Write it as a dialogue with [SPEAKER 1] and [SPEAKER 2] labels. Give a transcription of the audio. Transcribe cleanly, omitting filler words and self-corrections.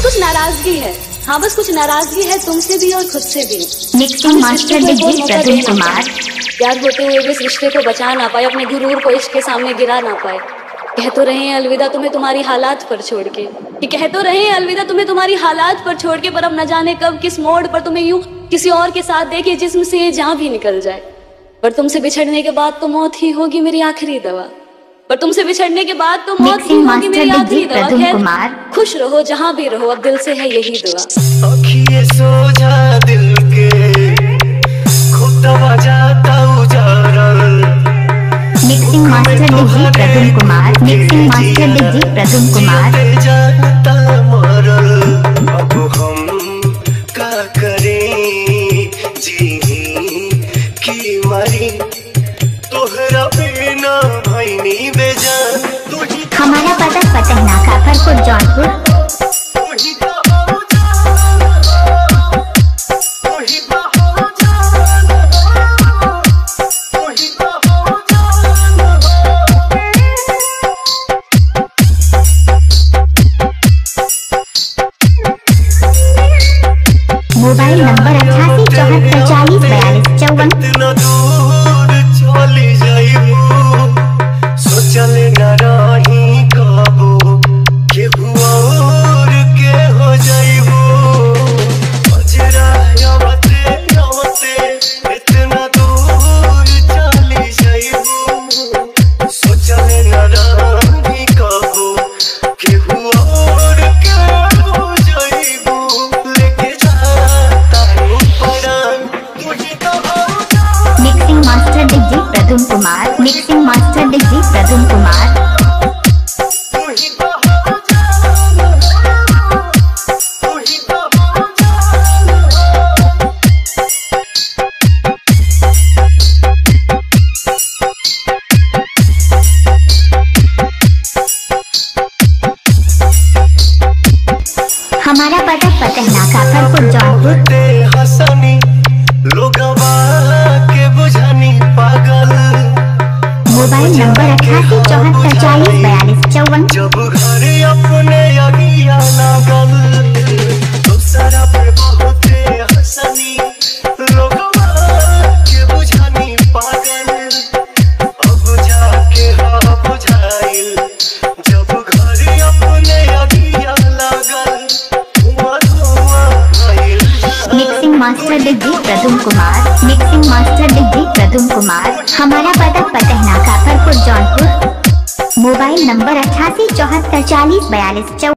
[SPEAKER 1] कुछ नाराजगी है, हाँ बस कुछ नाराजगी है तुमसे भी और खुद से भी।
[SPEAKER 2] Mixing master DJ Pradeep Kumar.
[SPEAKER 1] प्यार होते हुए भी इस रिश्ते को बचा ना पाए, अपने गुरूर को इश्क के सामने गिरा ना पाए। कह तो रहे हैं अलविदा तुम्हें तुम्हारी हालात पर छोड़ के, कि कह तो रहे हैं अलविदा तुम्हें तुम्हारी हालात पर छोड़ के, पर अब न जाने कब किस मोड़ पर तुम्हें यूं किसी और के साथ देखे जिस्म से ये जान भी निकल जाए। पर तुमसे बिछड़ने के बाद तो मौत ही होगी मेरी आखिरी दवा, पर तुमसे बिछड़ने के बाद तो मौत ही होगी मेरी आखिरी दवा। खैर खुश रहो जहाँ भी रहो, अब दिल से है यही दुआ।
[SPEAKER 3] अखिए सोझा दिल के खुदा जाता उजारल।
[SPEAKER 2] Mixing master DJ Pradeep Kumar. Mixing master DJ Pradeep Kumar.
[SPEAKER 3] जाता मरल अब हम का करें, जी की मरी तोहरा बिना भईनी बेजान।
[SPEAKER 2] हमारा पता Patna Kafarpur Jaunpur. Mobile number 88 mixing master DJ Pradeep Kumar. Mixing master DJ Pradeep Kumar. हमारा पता पटना काफरपुर जौनपुर। Mobile number 88 74 40 42 54।
[SPEAKER 3] जब घरे अपने अगिया लागल दूसरा पे बहुते हंसनी, लोगवा के बुझानी पागल अब जाके हा बुझाइल। जब घरे अपने अगिया लागल धुआं धुआं भइल।
[SPEAKER 2] Mixing master DJ Pradeep Kumar. Mixing master DJ Pradeep Kumar. हमारा पता पटना काफरपुर जौनपुर। Mobile number 88 74 40 42 54।